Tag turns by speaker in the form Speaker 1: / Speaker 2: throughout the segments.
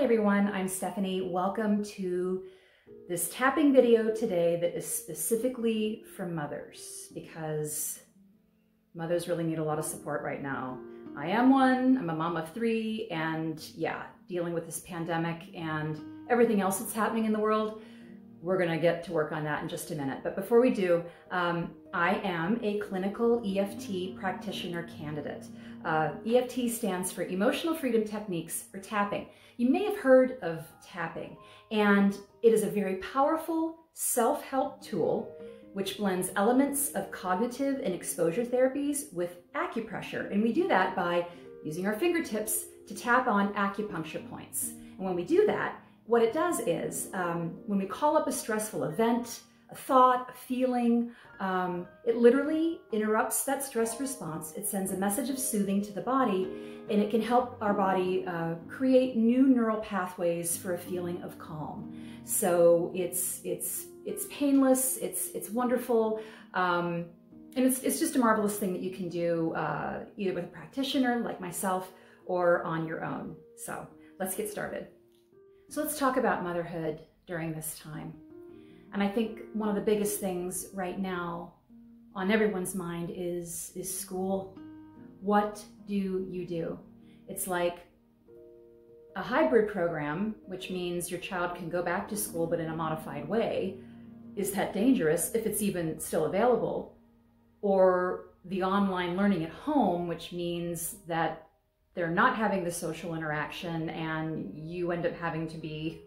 Speaker 1: everyone, I'm Stephanie. Welcome to this tapping video today that is specifically for mothers because mothers really need a lot of support right now. I am one, I'm a mom of 3, and yeah, dealing with this pandemic and everything else that's happening in the world. We're gonna get to work on that in just a minute. But before we do, I am a clinical EFT practitioner candidate. EFT stands for Emotional Freedom Techniques for Tapping. You may have heard of tapping, and it is a very powerful self-help tool which blends elements of cognitive and exposure therapies with acupressure. And we do that by using our fingertips to tap on acupuncture points. And when we do that, what it does is, when we call up a stressful event, a thought, a feeling, it literally interrupts that stress response. It sends a message of soothing to the body, and it can help our body create new neural pathways for a feeling of calm. So it's painless, it's wonderful, and it's just a marvelous thing that you can do either with a practitioner like myself or on your own. So let's get started. So let's talk about motherhood during this time. And I think one of the biggest things right now on everyone's mind is school. What do you do? It's like a hybrid program, which means your child can go back to school but in a modified way. Is that dangerous if it's even still available? Or the online learning at home, which means that they're not having the social interaction and you end up having to be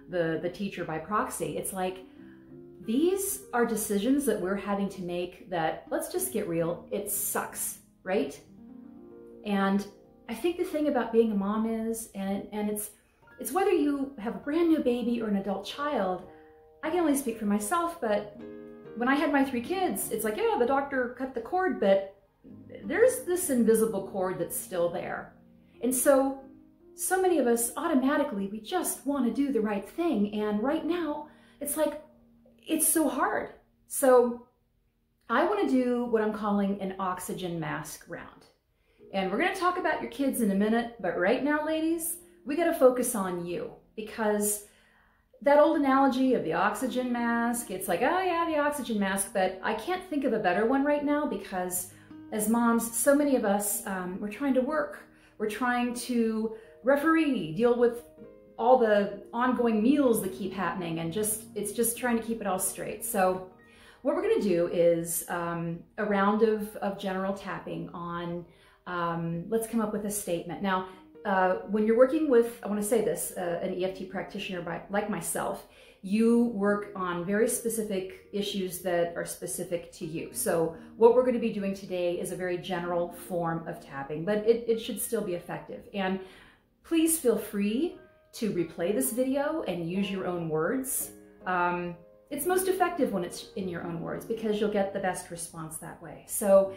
Speaker 1: the teacher by proxy. It's like, these are decisions that we're having to make that, let's just get real, it sucks, right? And I think the thing about being a mom is, and it's whether you have a brand new baby or an adult child, I can only speak for myself, but when I had my 3 kids, it's like, yeah, the doctor cut the cord, but there's this invisible cord that's still there. And so many of us automatically, we just want to do the right thing. And right now it's like, it's so hard. So I want to do what I'm calling an oxygen mask round. And we're going to talk about your kids in a minute, but right now, ladies, we got to focus on you, because that old analogy of the oxygen mask, it's like, oh yeah, the oxygen mask, but I can't think of a better one right now, because as moms, so many of us, we're trying to work, we're trying to referee, deal with all the ongoing meals that keep happening, and it's just trying to keep it all straight. So what we're gonna do is a round of general tapping on, let's come up with a statement. Now, when you're working with, I wanna say this, an EFT practitioner like myself, you work on very specific issues that are specific to you. So what we're going to be doing today is a very general form of tapping, but it should still be effective. And please feel free to replay this video and use your own words. It's most effective when it's in your own words, because you'll get the best response that way. So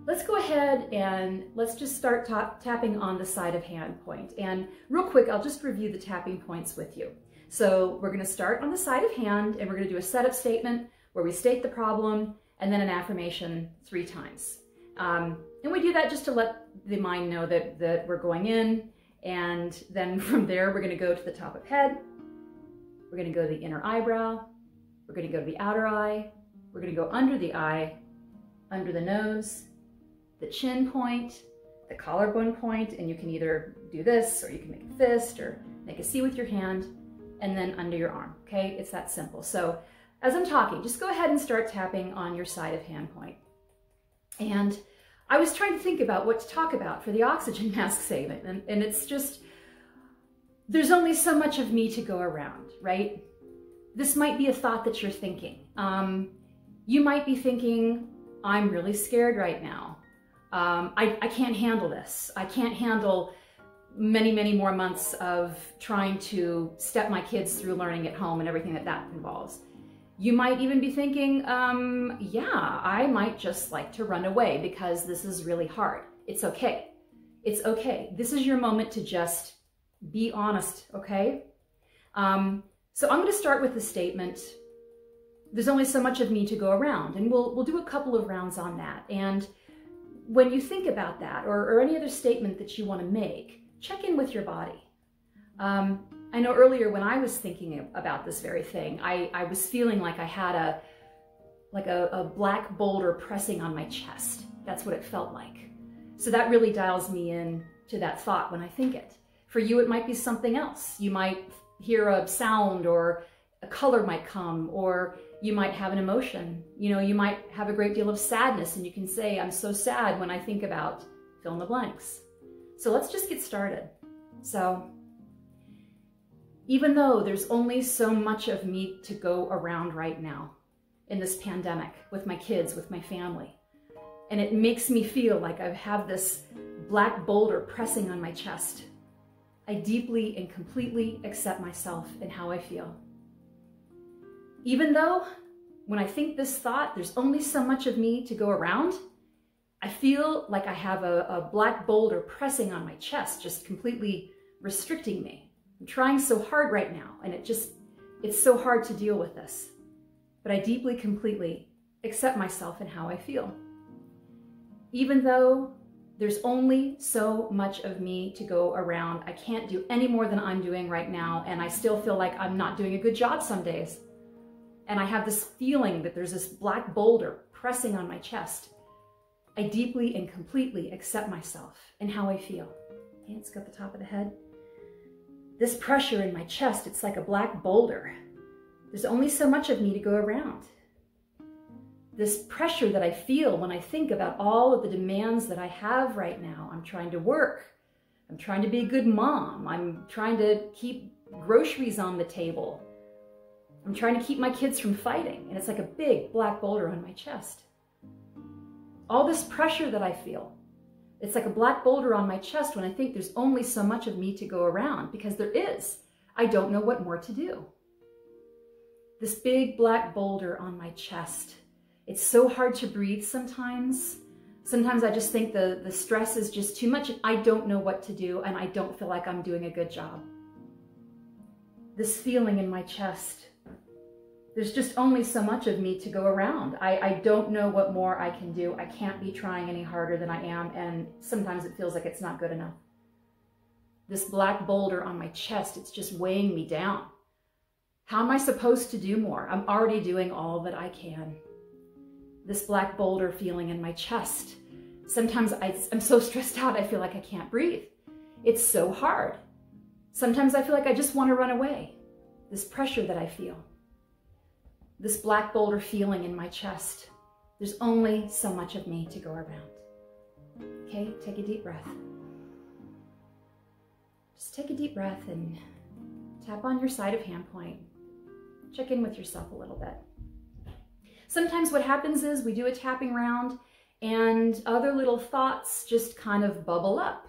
Speaker 1: let's go ahead and let's just start tapping on the side of hand point. And real quick, I'll just review the tapping points with you. So we're going to start on the side of hand, and we're going to do a setup statement where we state the problem and then an affirmation 3 times. And we do that just to let the mind know that we're going in, and then from there we're going to go to the top of head, we're going to go to the inner eyebrow, we're going to go to the outer eye, we're going to go under the eye, under the nose, the chin point, the collarbone point, and you can either do this, or you can make a fist, or make a C with your hand, and then under your arm, okay? It's that simple. So as I'm talking, just go ahead and start tapping on your side of hand point. And I was trying to think about what to talk about for the oxygen mask statement, and it's just, there's only so much of me to go around, right? This might be a thought that you're thinking. You might be thinking, I'm really scared right now. I can't handle this. I can't handle many more months of trying to step my kids through learning at home and everything that involves. You might even be thinking, yeah, I might just like to run away because this is really hard. It's okay. It's okay. This is your moment to just be honest, okay? So I'm going to start with the statement, there's only so much of me to go around, and we'll do a couple of rounds on that. And when you think about that, or any other statement that you want to make, check in with your body. I know earlier when I was thinking about this very thing, I was feeling like I had a black boulder pressing on my chest. That's what it felt like. So that really dials me in to that thought when I think it. For you, it might be something else. You might hear a sound, or a color might come, or you might have an emotion. You know, you might have a great deal of sadness, and you can say, I'm so sad when I think about fill in the blanks. So let's just get started. So even though there's only so much of me to go around right now in this pandemic, with my kids, with my family, and it makes me feel like I have this black boulder pressing on my chest, I deeply and completely accept myself and how I feel. Even though when I think this thought, there's only so much of me to go around, I feel like I have a black boulder pressing on my chest, just completely restricting me. I'm trying so hard right now, and it's so hard to deal with this. But I deeply, completely accept myself and how I feel. Even though there's only so much of me to go around, I can't do any more than I'm doing right now, and I still feel like I'm not doing a good job some days. And I have this feeling that there's this black boulder pressing on my chest. I deeply and completely accept myself and how I feel. Okay, let's go at the top of the head. This pressure in my chest, it's like a black boulder. There's only so much of me to go around. This pressure that I feel when I think about all of the demands that I have right now. I'm trying to work. I'm trying to be a good mom. I'm trying to keep groceries on the table. I'm trying to keep my kids from fighting. And it's like a big black boulder on my chest. All this pressure that I feel, it's like a black boulder on my chest when I think there's only so much of me to go around, because there is. I don't know what more to do. This big black boulder on my chest. It's so hard to breathe sometimes. Sometimes I just think the stress is just too much. I don't know what to do, and I don't feel like I'm doing a good job. This feeling in my chest. There's just only so much of me to go around. I don't know what more I can do. I can't be trying any harder than I am, and sometimes it feels like it's not good enough. This black boulder on my chest, it's just weighing me down. How am I supposed to do more? I'm already doing all that I can. This black boulder feeling in my chest. Sometimes I'm so stressed out, I feel like I can't breathe. It's so hard. Sometimes I feel like I just want to run away. This pressure that I feel. This black boulder feeling in my chest. There's only so much of me to go around. Okay, take a deep breath. Just take a deep breath and tap on your side of hand point. Check in with yourself a little bit. Sometimes what happens is we do a tapping round and other little thoughts just kind of bubble up.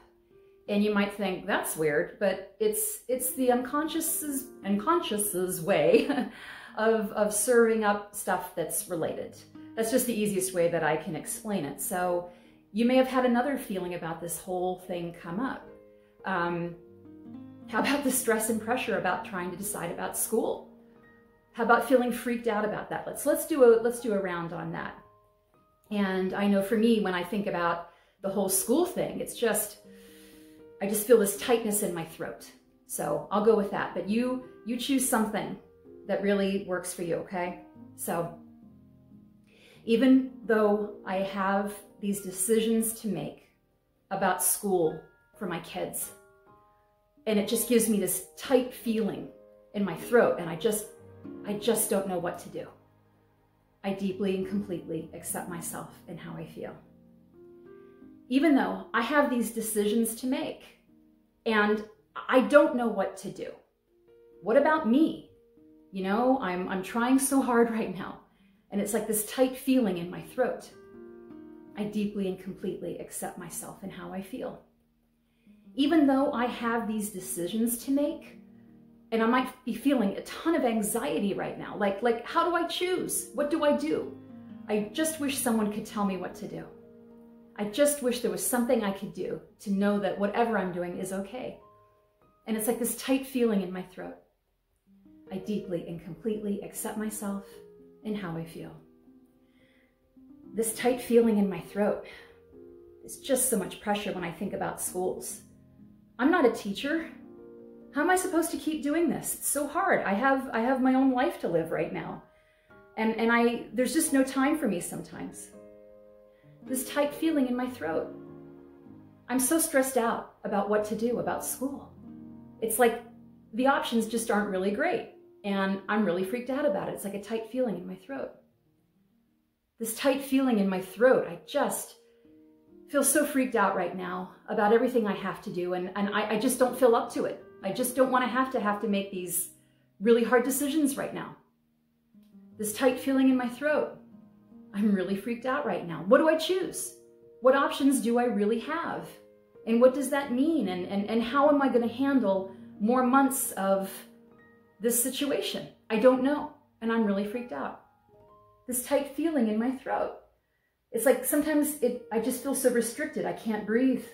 Speaker 1: And you might think, that's weird, but it's the unconscious's way of serving up stuff that's related. That's just the easiest way that I can explain it. So you may have had another feeling about this whole thing come up. How about the stress and pressure about trying to decide about school? How about feeling freaked out about that? Let's do a round on that. And I know for me, when I think about the whole school thing, it's just, I just feel this tightness in my throat. So I'll go with that. But you choose something that really works for you, okay? So even though I have these decisions to make about school for my kids, and it just gives me this tight feeling in my throat, and I just don't know what to do. I deeply and completely accept myself and how I feel. Even though I have these decisions to make and I don't know what to do. What about me? You know, I'm trying so hard right now, and it's like this tight feeling in my throat. I deeply and completely accept myself and how I feel. Even though I have these decisions to make, and I might be feeling a ton of anxiety right now. Like, how do I choose? What do I do? I just wish someone could tell me what to do. I just wish there was something I could do to know that whatever I'm doing is okay. And it's like this tight feeling in my throat. I deeply and completely accept myself and how I feel. This tight feeling in my throat is just so much pressure when I think about schools. I'm not a teacher. How am I supposed to keep doing this? It's so hard. I have my own life to live right now. And there's just no time for me sometimes. This tight feeling in my throat. I'm so stressed out about what to do about school. It's like the options just aren't really great. And I'm really freaked out about it. It's like a tight feeling in my throat. This tight feeling in my throat, I just feel so freaked out right now about everything I have to do. And I just don't feel up to it. I just don't want to have to make these really hard decisions right now. This tight feeling in my throat. I'm really freaked out right now. What do I choose? What options do I really have? And what does that mean? And how am I going to handle more months of this situation? I don't know. And I'm really freaked out. This tight feeling in my throat. It's like sometimes I just feel so restricted. I can't breathe.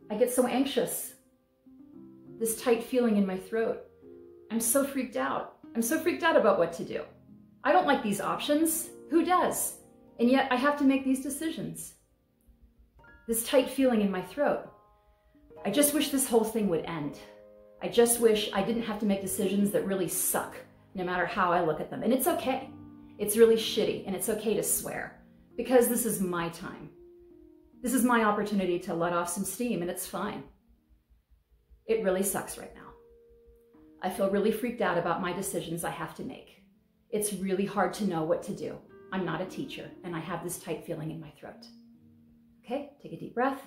Speaker 1: I get so anxious. This tight feeling in my throat. I'm so freaked out. I'm so freaked out about what to do. I don't like these options. Who does? And yet I have to make these decisions. This tight feeling in my throat. I just wish this whole thing would end. I just wish I didn't have to make decisions that really suck, no matter how I look at them. And it's okay. It's really shitty, and it's okay to swear, because this is my time. This is my opportunity to let off some steam, and it's fine. It really sucks right now. I feel really freaked out about my decisions I have to make. It's really hard to know what to do. I'm not a teacher, and I have this tight feeling in my throat. Okay, take a deep breath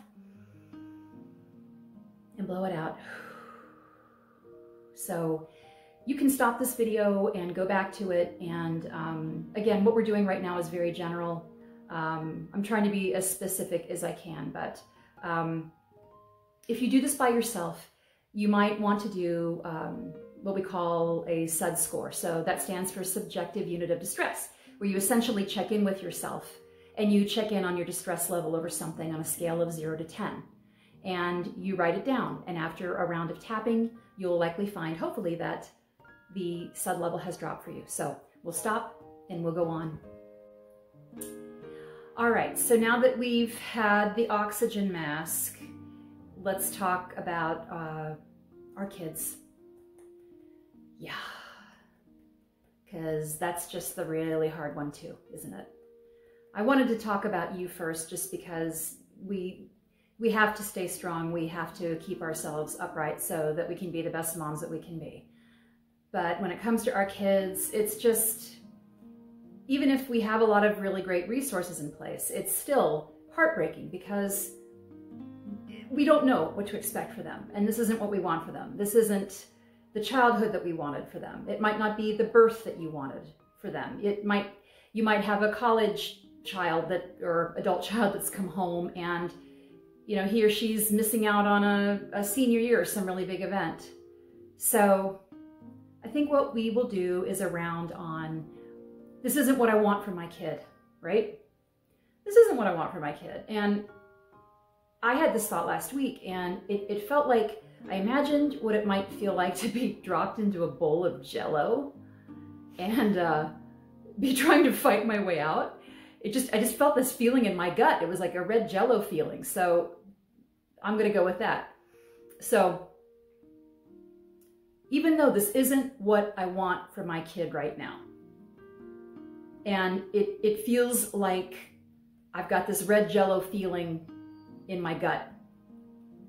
Speaker 1: and blow it out. So you can stop this video and go back to it. And again, what we're doing right now is very general. I'm trying to be as specific as I can, but if you do this by yourself, you might want to do what we call a SUD score. So that stands for Subjective Unit of Distress, where you essentially check in with yourself and you check in on your distress level over something on a scale of 0 to 10. And you write it down. And after a round of tapping, you'll likely find, hopefully, that the SUD level has dropped for you. So we'll stop and we'll go on. All right, so now that we've had the oxygen mask, let's talk about our kids. Yeah, because that's just the really hard one too, isn't it? I wanted to talk about you first, just because we have to stay strong. We have to keep ourselves upright so that we can be the best moms that we can be. But when it comes to our kids, it's just, even if we have a lot of really great resources in place, it's still heartbreaking because we don't know what to expect for them. And this isn't what we want for them. This isn't the childhood that we wanted for them. It might not be the birth that you wanted for them. You might have a college child or adult child that's come home, and he or she's missing out on a senior year or some really big event. So I think what we will do is a round on, this isn't what I want for my kid, right? This isn't what I want for my kid. And I had this thought last week, and it felt like I imagined what it might feel like to be dropped into a bowl of Jell-O and be trying to fight my way out. I just felt this feeling in my gut. It was like a red Jell-O feeling. So I'm going to go with that. So even though this isn't what I want for my kid right now, and it feels like I've got this red Jell-O feeling in my gut,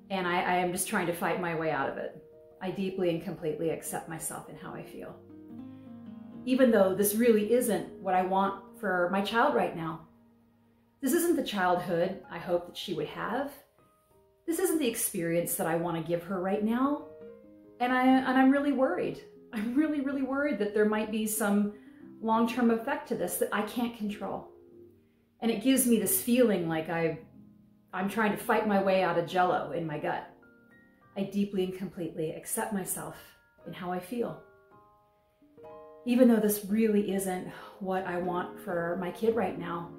Speaker 1: and I am just trying to fight my way out of it, I deeply and completely accept myself and how I feel. Even though this really isn't what I want for my child right now. This isn't the childhood I hope that she would have. This isn't the experience that I want to give her right now. And I'm really worried. I'm really, really worried that there might be some long-term effect to this that I can't control. And it gives me this feeling like I'm trying to fight my way out of Jell-O in my gut. I deeply and completely accept myself and how I feel. Even though this really isn't what I want for my kid right now.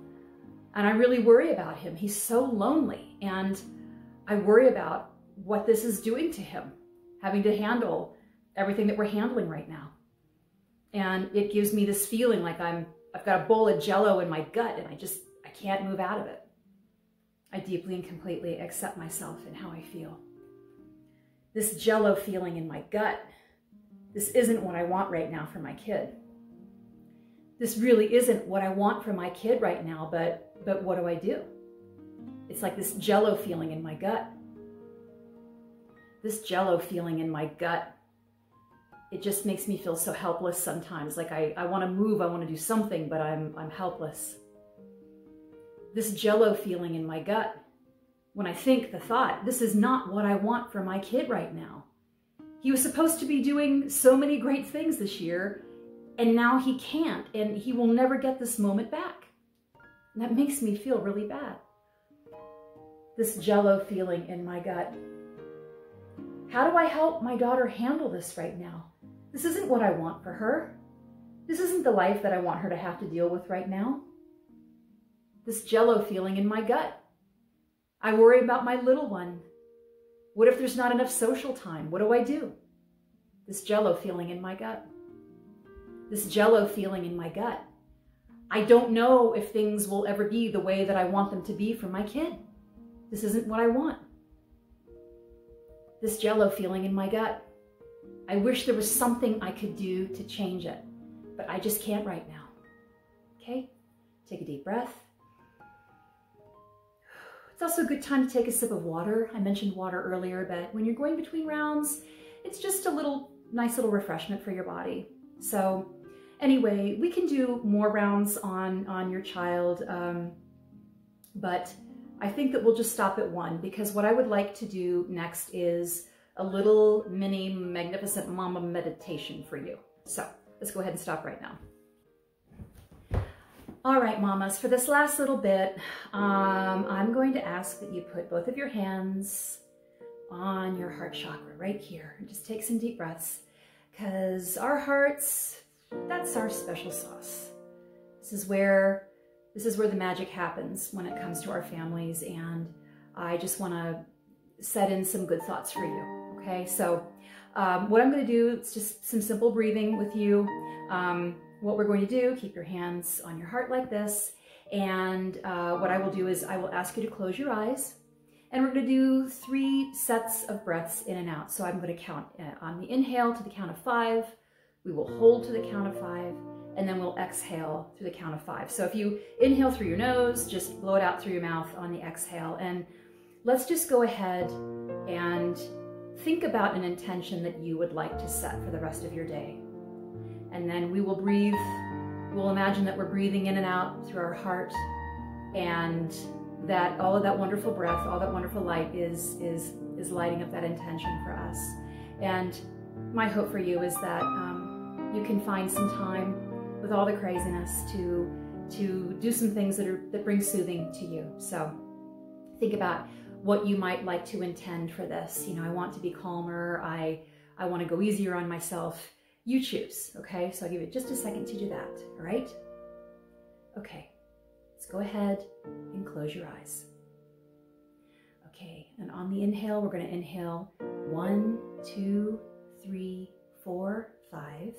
Speaker 1: And I really worry about him. He's so lonely. And I worry about what this is doing to him, having to handle everything that we're handling right now. And it gives me this feeling like I've got a bowl of Jell-O in my gut, and I can't move out of it. I deeply and completely accept myself and how I feel. This jello feeling in my gut. This isn't what I want right now for my kid. This really isn't what I want for my kid right now, but what do I do? It's like this jello feeling in my gut. This jello feeling in my gut, it just makes me feel so helpless sometimes. Like I want to move, I want to do something, but I'm helpless. This jello feeling in my gut, when I think the thought, this is not what I want for my kid right now. He was supposed to be doing so many great things this year, and now he can't, and he will never get this moment back. And that makes me feel really bad. This jello feeling in my gut. How do I help my daughter handle this right now? This isn't what I want for her. This isn't the life that I want her to have to deal with right now. This jello feeling in my gut. I worry about my little one. What if there's not enough social time? What do I do? This jello feeling in my gut. This jello feeling in my gut. I don't know if things will ever be the way that I want them to be for my kid. This isn't what I want. This jello feeling in my gut. I wish there was something I could do to change it, but I just can't right now. Okay? Take a deep breath. It's also a good time to take a sip of water. I mentioned water earlier, but when you're going between rounds, it's just a nice little refreshment for your body. So anyway, we can do more rounds on your child, but I think that we'll just stop at one, because what I would like to do next is a little mini magnificent mama meditation for you. So let's go ahead and stop right now. All right, mamas, for this last little bit, I'm going to ask that you put both of your hands on your heart chakra right here, and just take some deep breaths, because our hearts, that's our special sauce. This is where the magic happens when it comes to our families, and I just want to set in some good thoughts for you, okay? So what I'm going to do, it's just some simple breathing with you. What we're going to do, keep your hands on your heart like this, and what I will do is I will ask you to close your eyes, and we're going to do 3 sets of breaths in and out. So I'm going to count on the inhale to the count of 5, we will hold to the count of 5, and then we'll exhale through the count of 5. So if you inhale through your nose, just blow it out through your mouth on the exhale. And let's just go ahead and think about an intention that you would like to set for the rest of your day. And then we will breathe. We'll imagine that we're breathing in and out through our heart, and that all of that wonderful breath, all that wonderful light is lighting up that intention for us. And my hope for you is that you can find some time with all the craziness to do some things that bring soothing to you. So think about what you might like to intend for this. You know, I want to be calmer. I want to go easier on myself. You choose, okay? So I'll give you just a second to do that, all right? Okay, let's go ahead and close your eyes. Okay, and on the inhale, we're going to inhale 1, 2, 3, 4, 5.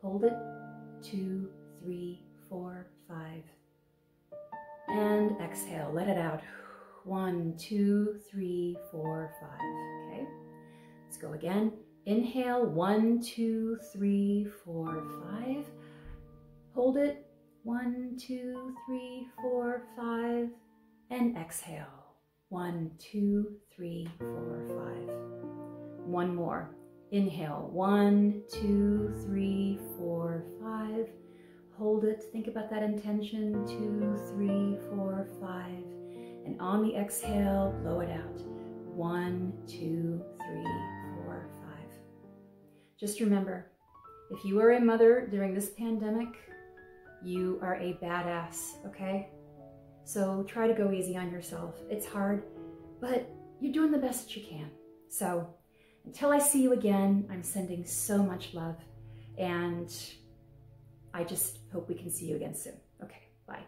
Speaker 1: Hold it. 2, 3, 4, 5. And exhale, let it out. 1, 2, 3, 4, 5. Okay, let's go again. Inhale, 1, 2, 3, 4, 5. Hold it. 1, 2, 3, 4, 5. And exhale. 1, 2, 3, 4, 5. One more. Inhale, 1, 2, 3, 4, 5. Hold it. Think about that intention. 2, 3, 4, 5. And on the exhale, blow it out. 1, 2, 3, 4, 5. Just remember, if you are a mother during this pandemic, you are a badass, okay? So try to go easy on yourself. It's hard, but you're doing the best that you can. So until I see you again, I'm sending so much love, and I just hope we can see you again soon. Okay, bye.